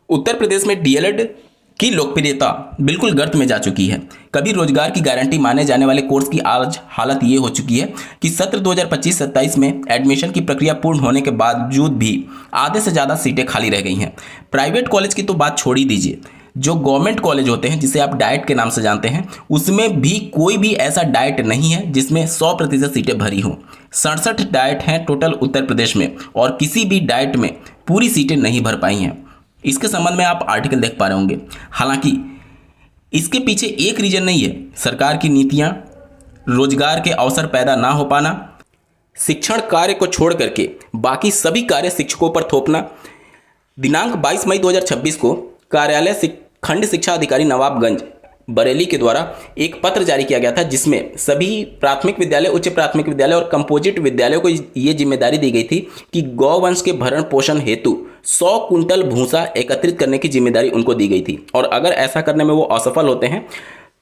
उत्तर प्रदेश में डीएलएड की लोकप्रियता बिल्कुल गर्त में जा चुकी है। कभी रोजगार की गारंटी माने जाने वाले कोर्स की आज हालत ये हो चुकी है कि सत्र 2025-27 में एडमिशन की प्रक्रिया पूर्ण होने के बावजूद भी आधे से ज़्यादा सीटें खाली रह गई हैं। प्राइवेट कॉलेज की तो बात छोड़ ही दीजिए, जो गवर्नमेंट कॉलेज होते हैं जिसे आप डाइट के नाम से जानते हैं, उसमें भी कोई भी ऐसा डाइट नहीं है जिसमें 100% सीटें भरी हों। 67 डाइट हैं टोटल उत्तर प्रदेश में और किसी भी डाइट में पूरी सीटें नहीं भर पाई हैं। इसके संबंध में आप आर्टिकल देख पा रहे होंगे। हालांकि इसके पीछे एक रीजन नहीं है, सरकार की नीतियां, रोजगार के अवसर पैदा ना हो पाना, शिक्षण कार्य को छोड़ करके बाकी सभी कार्य शिक्षकों पर थोपना। दिनांक 22 मई 2026 को कार्यालय खंड शिक्षा अधिकारी नवाबगंज बरेली के द्वारा एक पत्र जारी किया गया था, जिसमें सभी प्राथमिक विद्यालय, उच्च प्राथमिक विद्यालय और कंपोजिट विद्यालयों को ये जिम्मेदारी दी गई थी कि गौवंश के भरण पोषण हेतु 100 कुंटल भूसा एकत्रित करने की जिम्मेदारी उनको दी गई थी और अगर ऐसा करने में वो असफल होते हैं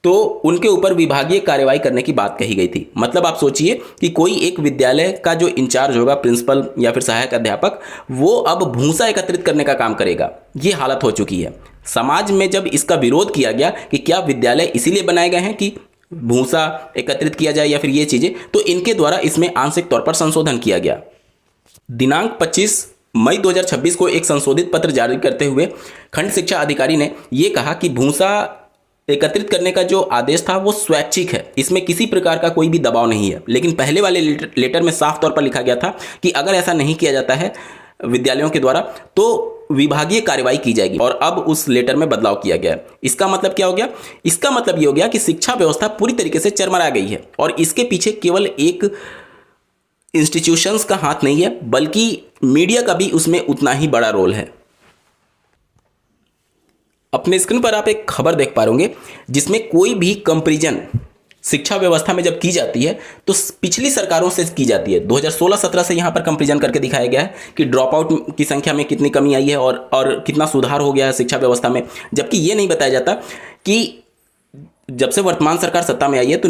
तो उनके ऊपर विभागीय कार्रवाई करने की बात कही गई थी। मतलब आप सोचिए कि कोई एक विद्यालय का जो इंचार्ज होगा, प्रिंसिपल या फिर सहायक अध्यापक, वो अब भूसा एकत्रित करने का काम करेगा। ये हालत हो चुकी है। समाज में जब इसका विरोध किया गया कि क्या विद्यालय इसीलिए बनाए गए हैं कि भूसा एकत्रित किया जाए या फिर ये चीज़ें, तो इनके द्वारा इसमें आंशिक तौर पर संशोधन किया गया। दिनांक 25 मई 2026 को एक संशोधित पत्र जारी करते हुए खंड शिक्षा अधिकारी ने यह कहा कि भूसा एकत्रित करने का जो आदेश था वो स्वैच्छिक है, इसमें किसी प्रकार का कोई भी दबाव नहीं है। लेकिन पहले वाले लेटर में साफ तौर पर लिखा गया था कि अगर ऐसा नहीं किया जाता है विद्यालयों के द्वारा तो विभागीय कार्रवाई की जाएगी और अब उस लेटर में बदलाव किया गया है। इसका मतलब क्या हो गया? इसका मतलब ये हो गया कि शिक्षा व्यवस्था पूरी तरीके से चरमरा गई है और इसके पीछे केवल एक इंस्टीट्यूशंस का हाथ नहीं है, बल्कि मीडिया का भी उसमें उतना ही बड़ा रोल है। अपने स्क्रीन पर आप एक खबर देख पा रहे होंगे जिसमें कोई भी कंपैरिजन शिक्षा व्यवस्था में जब की जाती है तो पिछली सरकारों से की जाती है। 2016-17 से यहाँ पर कंपैरिजन करके दिखाया गया है कि ड्रॉप आउट की संख्या में कितनी कमी आई है और कितना सुधार हो गया है शिक्षा व्यवस्था में, जबकि ये नहीं बताया जाता कि जब से वर्तमान सरकार सत्ता में आई है तो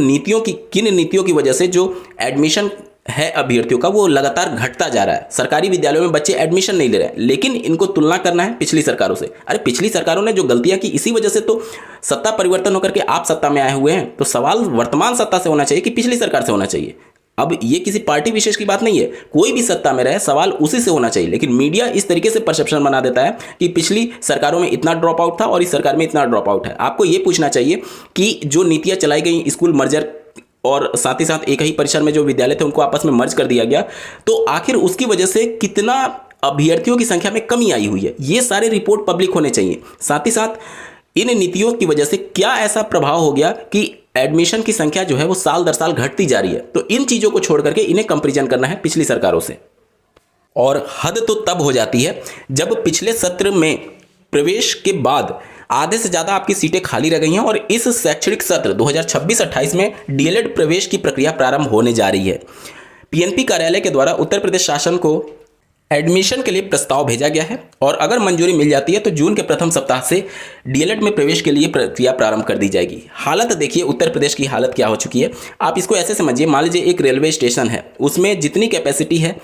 किन नीतियों की वजह से जो एडमिशन है अभ्यर्थियों का वो लगातार घटता जा रहा है। सरकारी विद्यालयों में बच्चे एडमिशन नहीं ले रहे हैं, लेकिन इनको तुलना करना है पिछली सरकारों से। अरे पिछली सरकारों ने जो गलतियां की, इसी वजह से तो सत्ता परिवर्तन होकर के आप सत्ता में आए हुए हैं। तो सवाल वर्तमान सत्ता से होना चाहिए कि पिछली सरकार से होना चाहिए। अब ये किसी पार्टी विशेष की बात नहीं है, कोई भी सत्ता में रहे सवाल उसी से होना चाहिए। लेकिन मीडिया इस तरीके से परसेप्शन बना देता है कि पिछली सरकारों में इतना ड्रॉप आउट था और इस सरकार में इतना ड्रॉप आउट है। आपको ये पूछना चाहिए कि जो नीतियां चलाई गई, स्कूल मर्जर और साथ ही साथ एक ही परिसर में जो विद्यालय थे उनको आपस में मर्ज कर दिया गया, तो आखिर उसकी वजह से कितना अभ्यर्थियों की संख्या में कमी आई हुई है, ये सारे रिपोर्ट पब्लिक होने चाहिए। साथ ही साथ इन नीतियों की वजह से क्या ऐसा प्रभाव हो गया कि एडमिशन की संख्या जो है वो साल दर साल घटती जा रही है। तो इन चीज़ों को छोड़ करके इन्हें कंपैरिजन करना है पिछली सरकारों से। और हद तो तब हो जाती है जब पिछले सत्र में प्रवेश के बाद आधे से ज़्यादा आपकी सीटें खाली रह गई हैं और इस शैक्षणिक सत्र 2026-28 में डीएलएड प्रवेश की प्रक्रिया प्रारंभ होने जा रही है। पीएनपी कार्यालय के द्वारा उत्तर प्रदेश शासन को एडमिशन के लिए प्रस्ताव भेजा गया है और अगर मंजूरी मिल जाती है तो जून के प्रथम सप्ताह से डीएलएड में प्रवेश के लिए प्रक्रिया प्रारंभ कर दी जाएगी। हालत देखिए उत्तर प्रदेश की हालत क्या हो चुकी है। आप इसको ऐसे समझिए, मान लीजिए एक रेलवे स्टेशन है, उसमें जितनी कैपेसिटी है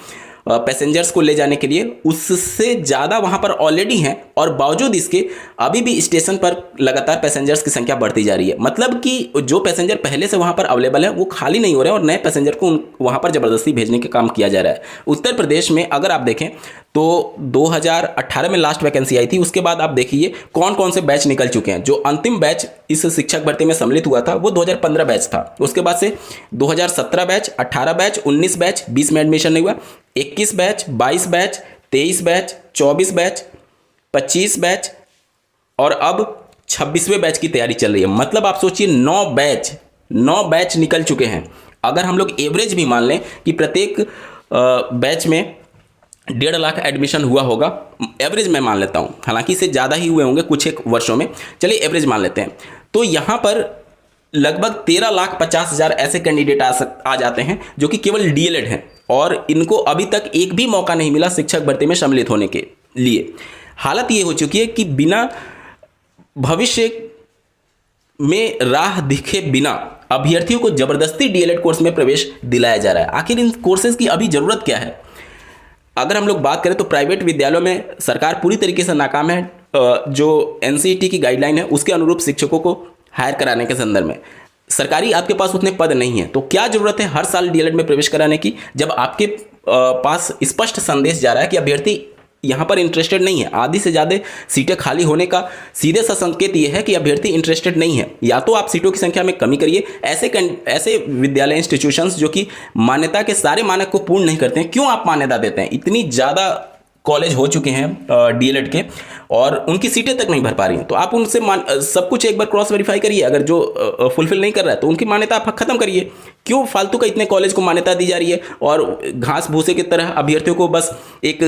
पैसेंजर्स को ले जाने के लिए उससे ज़्यादा वहाँ पर ऑलरेडी हैं और बावजूद इसके अभी भी स्टेशन पर लगातार पैसेंजर्स की संख्या बढ़ती जा रही है। मतलब कि जो पैसेंजर पहले से वहाँ पर अवेलेबल है वो खाली नहीं हो रहे हैं और नए पैसेंजर को वहाँ पर ज़बरदस्ती भेजने का काम किया जा रहा है। उत्तर प्रदेश में अगर आप देखें तो 2018 में लास्ट वैकेंसी आई थी, उसके बाद आप देखिए कौन कौन से बैच निकल चुके हैं। जो अंतिम बैच इस शिक्षक भर्ती में सम्मिलित हुआ था वो 2015 बैच था, उसके बाद से 2017 बैच, 18 बैच, 19 बैच, 20 में एडमिशन नहीं हुआ, 21 batch, 22 batch, 23 batch, 24 batch, 25 batch और अब 26वें बैच की तैयारी चल रही है। मतलब आप सोचिए 9 बैच निकल चुके हैं। अगर हम लोग एवरेज भी मान लें कि प्रत्येक बैच में 1.5 लाख एडमिशन हुआ होगा, एवरेज मैं मान लेता हूँ, हालांकि इससे ज़्यादा ही हुए होंगे कुछ एक वर्षों में, चलिए एवरेज मान लेते हैं, तो यहाँ पर लगभग 13,50,000 ऐसे कैंडिडेट आ जाते हैं जो कि केवल डीएलएड हैं और इनको अभी तक एक भी मौका नहीं मिला शिक्षक भर्ती में सम्मिलित होने के लिए। हालत ये हो चुकी है कि बिना भविष्य में राह दिखे बिना अभ्यर्थियों को जबरदस्ती डीएलएड कोर्स में प्रवेश दिलाया जा रहा है। आखिर इन कोर्सेज की अभी ज़रूरत क्या है? अगर हम लोग बात करें तो प्राइवेट विद्यालयों में सरकार पूरी तरीके से नाकाम है जो एनसीईटी की गाइडलाइन है उसके अनुरूप शिक्षकों को हायर कराने के संदर्भ में सरकारी आपके पास उतने पद नहीं है, तो क्या जरूरत है हर साल डीएलएड में प्रवेश कराने की, जब आपके पास स्पष्ट संदेश जा रहा है कि अभ्यर्थी यहाँ पर इंटरेस्टेड नहीं है। आधी से ज़्यादा सीटें खाली होने का सीधे सा संकेत ये है कि अभ्यर्थी इंटरेस्टेड नहीं है। या तो आप सीटों की संख्या में कमी करिए। ऐसे विद्यालय इंस्टीट्यूशंस जो कि मान्यता के सारे मानक को पूर्ण नहीं करते हैं, क्यों आप मान्यता देते हैं? इतनी ज़्यादा कॉलेज हो चुके हैं डीएलएड के और उनकी सीटें तक नहीं भर पा रही हैं, तो आप उनसे सब कुछ एक बार क्रॉस वेरीफाई करिए। अगर जो फुलफिल नहीं कर रहा है तो उनकी मान्यता आप खत्म करिए। क्यों फालतू का इतने कॉलेज को मान्यता दी जा रही है और घास भूसे की तरह अभ्यर्थियों को बस एक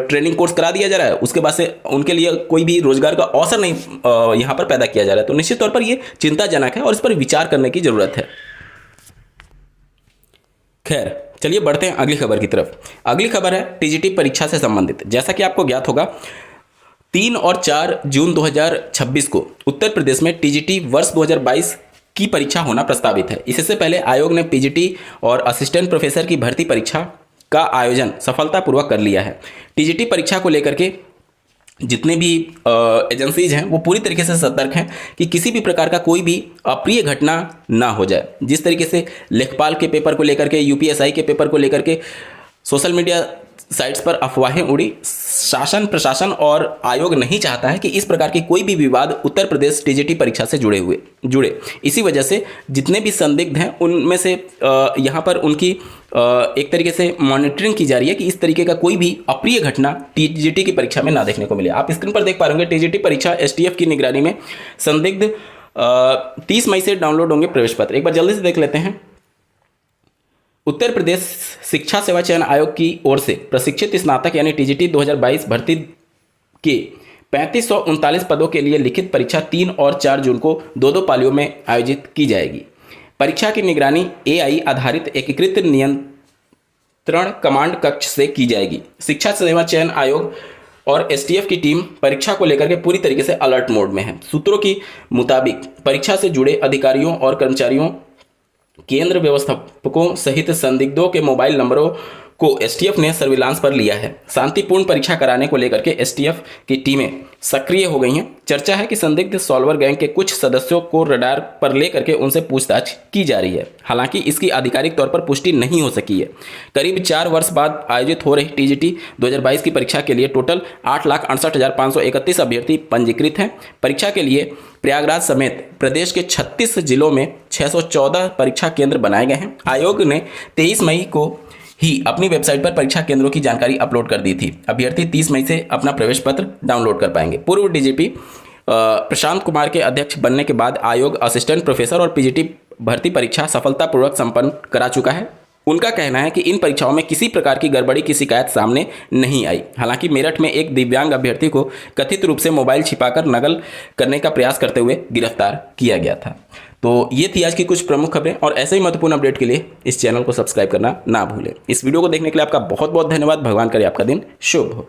ट्रेनिंग कोर्स करा दिया जा रहा है, उसके बाद से उनके लिए कोई भी रोजगार का अवसर नहीं यहाँ पर पैदा किया जा रहा है। तो निश्चित तौर पर ये चिंताजनक है और इस पर विचार करने की जरूरत है। खैर, चलिए बढ़ते हैं अगली खबर की तरफ। अगली खबर है टीजीटी परीक्षा से संबंधित। जैसा कि आपको ज्ञात होगा 3 और 4 जून 2026 को उत्तर प्रदेश में टीजीटी वर्ष 2022 की परीक्षा होना प्रस्तावित है। इससे पहले आयोग ने पीजीटी और असिस्टेंट प्रोफेसर की भर्ती परीक्षा का आयोजन सफलतापूर्वक कर लिया है। टीजीटी परीक्षा को लेकर के जितने भी एजेंसीज हैं वो पूरी तरीके से सतर्क हैं कि किसी भी प्रकार का कोई भी अप्रिय घटना ना हो जाए। जिस तरीके से लेखपाल के पेपर को लेकर के, यूपीएसआई के पेपर को लेकर के सोशल मीडिया साइट्स पर अफवाहें उड़ी, शासन प्रशासन और आयोग नहीं चाहता है कि इस प्रकार की कोई भी विवाद उत्तर प्रदेश टीजीटी परीक्षा से जुड़े। इसी वजह से जितने भी संदिग्ध हैं उनमें से यहाँ पर उनकी एक तरीके से मॉनिटरिंग की जा रही है कि इस तरीके का कोई भी अप्रिय घटना टीजीटी की परीक्षा में ना देखने को मिले। आप स्क्रीन पर देख पा रहे होंगे टीजीटी परीक्षा एसटीएफ की निगरानी में संदिग्ध 30 मई से डाउनलोड होंगे प्रवेश पत्र। एक बार जल्दी से देख लेते हैं। उत्तर प्रदेश शिक्षा सेवा चयन आयोग की ओर से प्रशिक्षित स्नातक यानी टीजीटी 2022 भर्ती के 3539 पदों के लिए लिखित परीक्षा 3 और 4 जून को 2-2 पालियों में आयोजित की जाएगी। परीक्षा की निगरानी एआई आधारित एकीकृत नियंत्रण कमांड कक्ष से की जाएगी। शिक्षा सेवा चयन आयोग और एसटीएफ की टीम परीक्षा को लेकर के पूरी तरीके से अलर्ट मोड में है। सूत्रों के मुताबिक परीक्षा से जुड़े अधिकारियों और कर्मचारियों, केंद्र व्यवस्थापकों सहित संदिग्धों के मोबाइल नंबरों को एसटीएफ ने सर्विलांस पर लिया है। शांतिपूर्ण परीक्षा कराने को लेकर के एसटीएफ की टीमें सक्रिय हो गई हैं। चर्चा है कि संदिग्ध सॉल्वर गैंग के कुछ सदस्यों को रडार पर लेकर के उनसे पूछताछ की जा रही है। हालांकि इसकी आधिकारिक तौर पर पुष्टि नहीं हो सकी है। करीब 4 वर्ष बाद आयोजित हो रही टीजीटी 2022 की परीक्षा के लिए टोटल 8,68,531 अभ्यर्थी पंजीकृत हैं। परीक्षा के लिए प्रयागराज समेत प्रदेश के 36 जिलों में 614 परीक्षा केंद्र बनाए गए हैं। आयोग ने 23 मई को ही अपनी वेबसाइट पर परीक्षा केंद्रों की जानकारी अपलोड कर दी थी। अभ्यर्थी 30 मई से अपना प्रवेश पत्र डाउनलोड कर पाएंगे। पूर्व डीजीपी प्रशांत कुमार के अध्यक्ष बनने के बाद आयोग असिस्टेंट प्रोफेसर और पीजीटी भर्ती परीक्षा सफलतापूर्वक संपन्न करा चुका है। उनका कहना है कि इन परीक्षाओं में किसी प्रकार की गड़बड़ी की शिकायत सामने नहीं आई। हालांकि मेरठ में एक दिव्यांग अभ्यर्थी को कथित रूप से मोबाइल छिपाकर नकल करने का प्रयास करते हुए गिरफ्तार किया गया था। तो ये थी आज की कुछ प्रमुख खबरें और ऐसे ही महत्वपूर्ण अपडेट के लिए इस चैनल को सब्सक्राइब करना ना भूलें। इस वीडियो को देखने के लिए आपका बहुत बहुत धन्यवाद। भगवान करे आपका दिन शुभ हो।